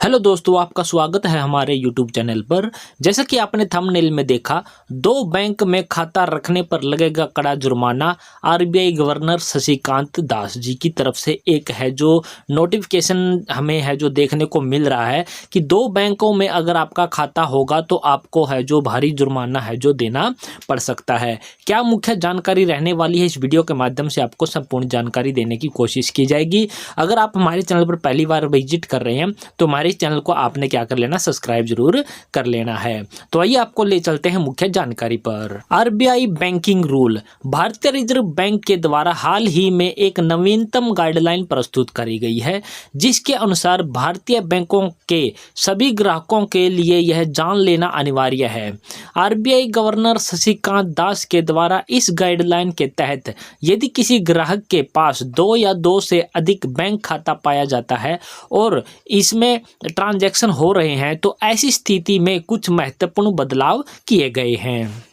Hello दोस्तों, आपका स्वागत है हमारे यूट्यूब चैनल पर। जैसा कि आपने थंबनेल में देखा, दो बैंक में खाता रखने पर लगेगा कड़ा जुर्माना। आरबीआई गवर्नर शक्तिकांत दास जी की तरफ से एक है जो नोटिफिकेशन हमें है जो देखने को मिल रहा है कि दो बैंकों में अगर आपका खाता होगा तो आपको है जो भारी जुर्माना है जो देना पड़ सकता है। क्या मुख्य जानकारी रहने वाली है, इस वीडियो के माध्यम से आपको संपूर्ण जानकारी देने की कोशिश की जाएगी। अगर आप हमारे चैनल पर पहली बार विजिट कर रहे हैं तो हमारे इस चैनल को आपने क्या कर लेना, सब्सक्राइब जरूर कर लेना है। तो आइए आपको ले चलते हैं मुख्य जानकारी पर। RBI banking rule. भारतीय रिजर्व बैंक के द्वारा हाल ही में एक नवीनतम गाइडलाइन प्रस्तुत करी गई है, जिसके अनुसार भारतीय बैंकों के सभी ग्राहकों के लिए यह जान लेना अनिवार्य है। आरबीआई गवर्नर शक्तिकांत दास के द्वारा इस गाइडलाइन के तहत यदि किसी ग्राहक के पास दो या दो से अधिक बैंक खाता पाया जाता है और इसमें ट्रांजैक्शन हो रहे हैं तो ऐसी स्थिति में कुछ महत्वपूर्ण बदलाव किए गए हैं।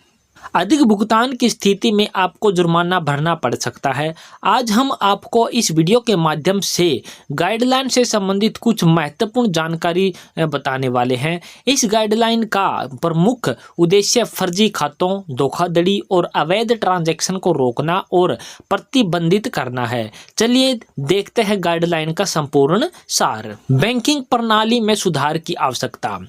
अधिक भुगतान की स्थिति में आपको जुर्माना भरना पड़ सकता है। आज हम आपको इस वीडियो के माध्यम से गाइडलाइन से संबंधित कुछ महत्वपूर्ण जानकारी बताने वाले हैं। इस गाइडलाइन का प्रमुख उद्देश्य फर्जी खातों, धोखाधड़ी और अवैध ट्रांजैक्शन को रोकना और प्रतिबंधित करना है। चलिए देखते हैं गाइडलाइन का संपूर्ण सार। बैंकिंग प्रणाली में सुधार की आवश्यकता।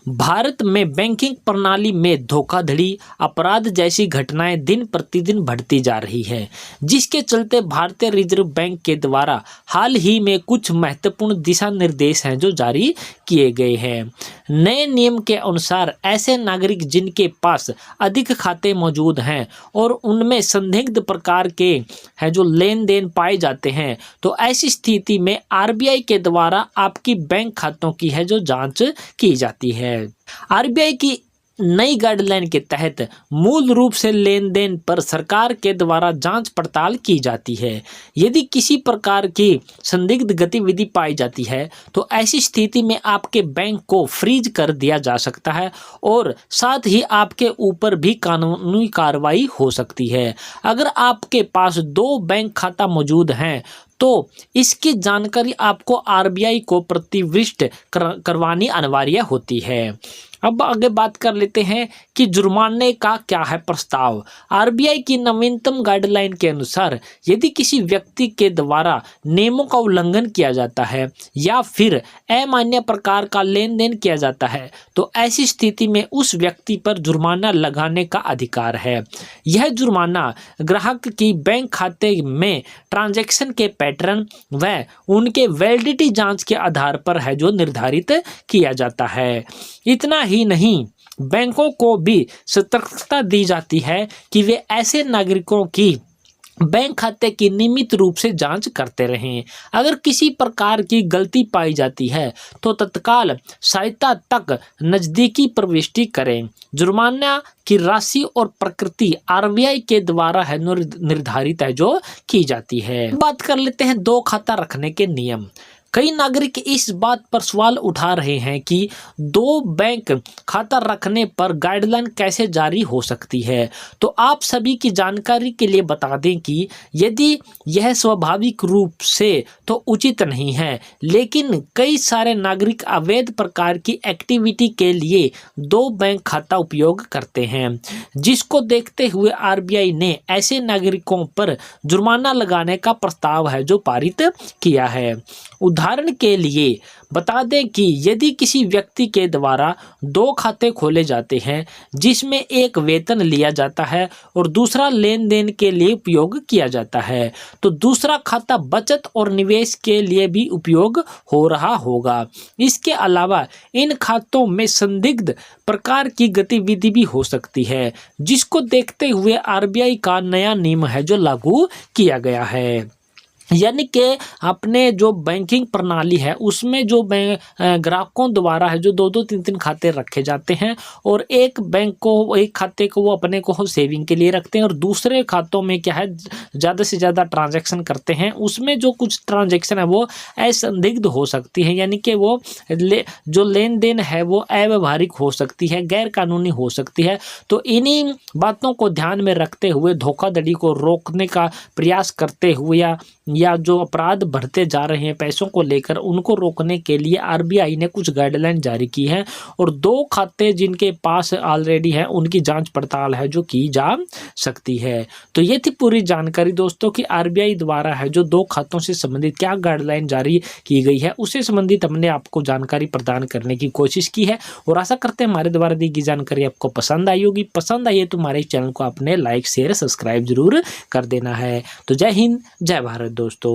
भारत में बैंकिंग प्रणाली में धोखाधड़ी, अपराध जैसी घटनाएं दिन प्रतिदिन बढ़ती जा रही है, जिसके चलते भारतीय रिजर्व बैंक के द्वारा हाल ही में कुछ महत्वपूर्ण दिशा निर्देश हैं जो जारी किए गए हैं। नए नियम के अनुसार ऐसे नागरिक जिनके पास अधिक खाते मौजूद हैं और उनमें संदिग्ध प्रकार के हैं जो लेन देन पाए जाते हैं, तो ऐसी स्थिति में आरबीआई के द्वारा आपकी बैंक खातों की है जो जांच की जाती है। आरबीआई की नई गाइडलाइन के तहत मूल रूप से लेन देन पर सरकार के द्वारा जांच पड़ताल की जाती है। यदि किसी प्रकार की संदिग्ध गतिविधि पाई जाती है तो ऐसी स्थिति में आपके बैंक को फ्रीज कर दिया जा सकता है और साथ ही आपके ऊपर भी कानूनी कार्रवाई हो सकती है। अगर आपके पास दो बैंक खाता मौजूद हैं तो इसकी जानकारी आपको आरबीआई को प्रतिवृष्ट करवानी अनिवार्य होती है। अब आगे बात कर लेते हैं कि जुर्माने का क्या है प्रस्ताव। आरबीआई की नवीनतम गाइडलाइन के अनुसार यदि किसी व्यक्ति के द्वारा नियमों का उल्लंघन किया जाता है या फिर अमान्य प्रकार का लेन देन किया जाता है तो ऐसी स्थिति में उस व्यक्ति पर जुर्माना लगाने का अधिकार है। यह जुर्माना ग्राहक की बैंक खाते में ट्रांजैक्शन के पैटर्न व उनके वैलिडिटी जांच के आधार पर है जो निर्धारित किया जाता है। इतना ही नहीं, बैंकों को भी सतर्कता दी जाती है कि वे ऐसे नागरिकों की बैंक खाते की नियमित रूप से जांच करते रहें। अगर किसी प्रकार की गलती पाई जाती है तो तत्काल सहायता तक नज़दीकी प्रविष्टि करें। जुर्माना की राशि और प्रकृति आरबीआई के द्वारा है निर्धारित है जो की जाती है। बात कर लेते हैं दो खाता रखने के नियम। कई नागरिक इस बात पर सवाल उठा रहे हैं कि दो बैंक खाता रखने पर गाइडलाइन कैसे जारी हो सकती है। तो आप सभी की जानकारी के लिए बता दें कि यदि यह स्वाभाविक रूप से तो उचित नहीं है, लेकिन कई सारे नागरिक अवैध प्रकार की एक्टिविटी के लिए दो बैंक खाता उपयोग करते हैं, जिसको देखते हुए आरबीआई ने ऐसे नागरिकों पर जुर्माना लगाने का प्रस्ताव है जो पारित किया है। उदाहरण के लिए बता दें कि यदि किसी व्यक्ति के द्वारा दो खाते खोले जाते हैं जिसमें एक वेतन लिया जाता है और दूसरा लेन देन के लिए उपयोग किया जाता है, तो दूसरा खाता बचत और निवेश के लिए भी उपयोग हो रहा होगा। इसके अलावा इन खातों में संदिग्ध प्रकार की गतिविधि भी हो सकती है, जिसको देखते हुए आरबीआई का नया नियम है जो लागू किया गया है। यानी कि अपने जो बैंकिंग प्रणाली है उसमें जो ग्राहकों द्वारा है जो दो दो तीन तीन खाते रखे जाते हैं और एक खाते को वो अपने को सेविंग के लिए रखते हैं और दूसरे खातों में क्या है ज़्यादा से ज़्यादा ट्रांजैक्शन करते हैं। उसमें जो कुछ ट्रांजैक्शन है वो असंदिग्ध हो सकती है, यानी कि वो जो लेन देन है वो अव्यावहारिक हो सकती है, गैर कानूनी हो सकती है। तो इन्हीं बातों को ध्यान में रखते हुए धोखाधड़ी को रोकने का प्रयास करते हुए या या जो अपराध बढ़ते जा रहे हैं पैसों को लेकर, उनको रोकने के लिए आरबीआई ने कुछ गाइडलाइन जारी की है और 2 खाते जिनके पास ऑलरेडी है उनकी जांच पड़ताल है जो की जा सकती है। तो ये थी पूरी जानकारी दोस्तों कि आरबीआई द्वारा है जो 2 खातों से संबंधित क्या गाइडलाइन जारी की गई है, उससे संबंधित हमने आपको जानकारी प्रदान करने की कोशिश की है और आशा करते हैं हमारे द्वारा दी गई जानकारी आपको पसंद आई होगी। पसंद आई है तो हमारे चैनल को आपने लाइक शेयर सब्सक्राइब जरूर कर देना है। तो जय हिंद जय भारत दोस्तों।